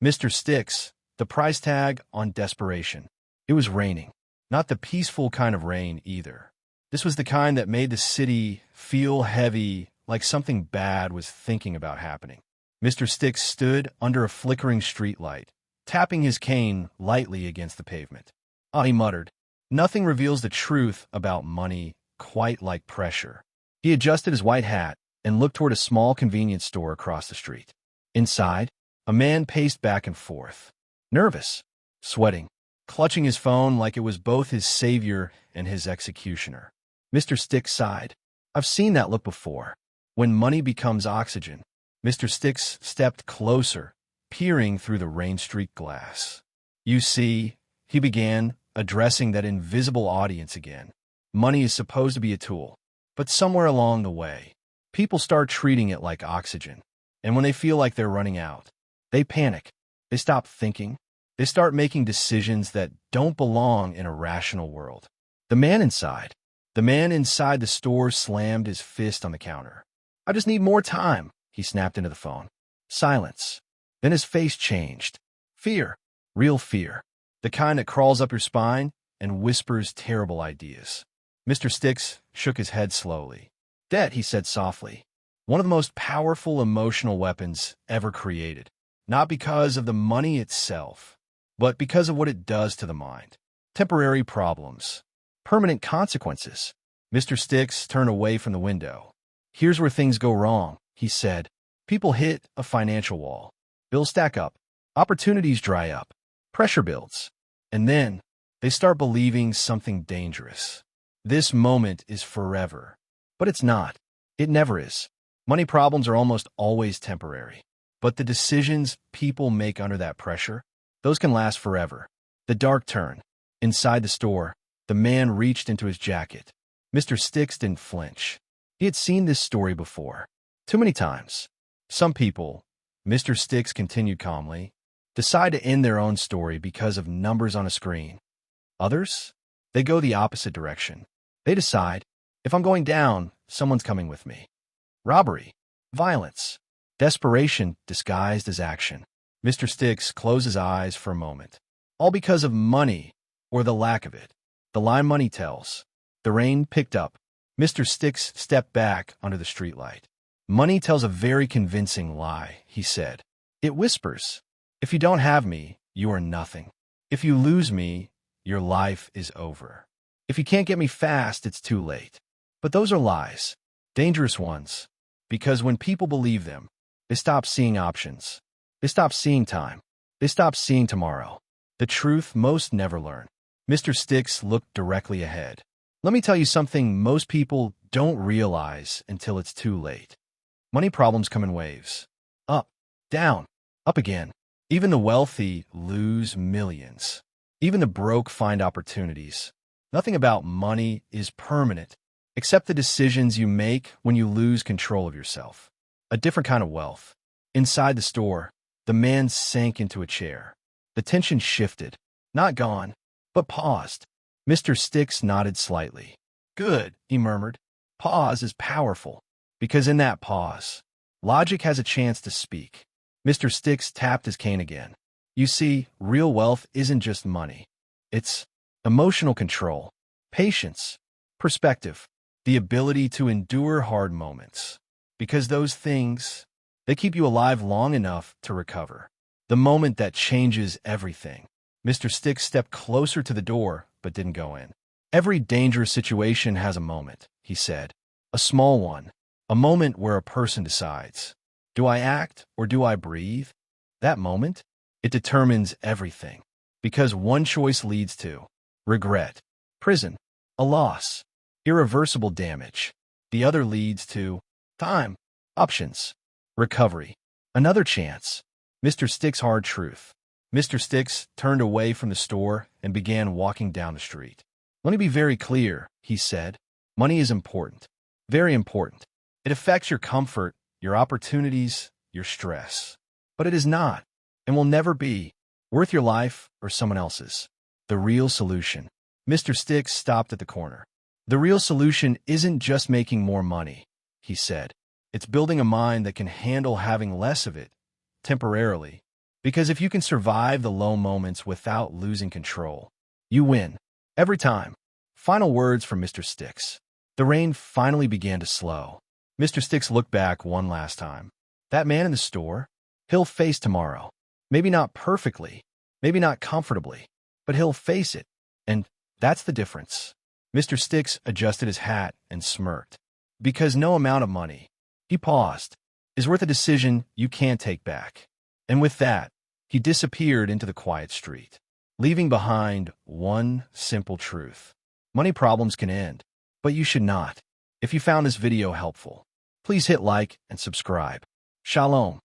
Mr. Sticks, the price tag on desperation. It was raining. Not the peaceful kind of rain, either. This was the kind that made the city feel heavy, like something bad was thinking about happening. Mr. Sticks stood under a flickering streetlight, tapping his cane lightly against the pavement. Ah, he muttered. Nothing reveals the truth about money quite like pressure. He adjusted his white hat and looked toward a small convenience store across the street. Inside, a man paced back and forth, nervous, sweating, clutching his phone like it was both his savior and his executioner. Mr. Sticks sighed. I've seen that look before. When money becomes oxygen. Mr. Sticks stepped closer, peering through the rain-streaked glass. You see, he began, addressing that invisible audience again. Money is supposed to be a tool, but somewhere along the way, people start treating it like oxygen. And when they feel like they're running out, they panic. They stop thinking. They start making decisions that don't belong in a rational world. The man inside the store slammed his fist on the counter. I just need more time, he snapped into the phone. Silence. Then his face changed. Fear. Real fear. The kind that crawls up your spine and whispers terrible ideas. Mr. Sticks shook his head slowly. Debt, he said softly. One of the most powerful emotional weapons ever created. Not because of the money itself, but because of what it does to the mind. Temporary problems. Permanent consequences. Mr. Sticks turned away from the window. Here's where things go wrong, he said. People hit a financial wall. Bills stack up. Opportunities dry up. Pressure builds. And then they start believing something dangerous. This moment is forever. But it's not. It never is. Money problems are almost always temporary. But the decisions people make under that pressure, those can last forever. The dark turn. Inside the store, the man reached into his jacket. Mr. Sticks didn't flinch. He had seen this story before. Too many times. Some people, Mr. Sticks continued calmly, decide to end their own story because of numbers on a screen. Others, they go the opposite direction. They decide, if I'm going down, someone's coming with me. Robbery, violence, desperation disguised as action. Mr. Sticks closed his eyes for a moment. All because of money, or the lack of it. The lie money tells. The rain picked up. Mr. Sticks stepped back under the streetlight. Money tells a very convincing lie, he said. It whispers, if you don't have me, you are nothing. If you lose me, your life is over. If you can't get me fast, it's too late. But those are lies. Dangerous ones. Because when people believe them, they stop seeing options. They stop seeing time. They stop seeing tomorrow. The truth most never learn. Mr. Sticks looked directly ahead. Let me tell you something most people don't realize until it's too late. Money problems come in waves. Up, down, up again. Even the wealthy lose millions. Even the broke find opportunities. Nothing about money is permanent, except the decisions you make when you lose control of yourself. A different kind of wealth. Inside the store, the man sank into a chair. The tension shifted. Not gone, but paused. Mr. Sticks nodded slightly. Good, he murmured. Pause is powerful, because in that pause, logic has a chance to speak. Mr. Sticks tapped his cane again. You see, real wealth isn't just money. It's emotional control, patience, perspective, the ability to endure hard moments. Because those things, they keep you alive long enough to recover. The moment that changes everything. Mr. Sticks stepped closer to the door, but didn't go in. Every dangerous situation has a moment, he said. A small one. A moment where a person decides, do I act or do I breathe? That moment, it determines everything. Because one choice leads to regret, prison, a loss, irreversible damage. The other leads to time, options, recovery, another chance. Mr. Sticks' hard truth. Mr. Sticks turned away from the store and began walking down the street. Let me be very clear, he said. Money is important. Very important. It affects your comfort, your opportunities, your stress. But it is not, and will never be, worth your life or someone else's. The real solution. Mr. Sticks stopped at the corner. The real solution isn't just making more money, he said. It's building a mind that can handle having less of it, temporarily, Because if you can survive the low moments without losing control, you win. Every time. Final words from Mr. Sticks. The rain finally began to slow. Mr. Sticks looked back one last time. That man in the store? He'll face tomorrow. Maybe not perfectly, maybe not comfortably, but he'll face it. And that's the difference. Mr. Sticks adjusted his hat and smirked. Because no amount of money, he paused, is worth a decision you can't take back. And with that, he disappeared into the quiet street, leaving behind one simple truth. Money problems can end, but you should not. If you found this video helpful, please hit like and subscribe. Shalom.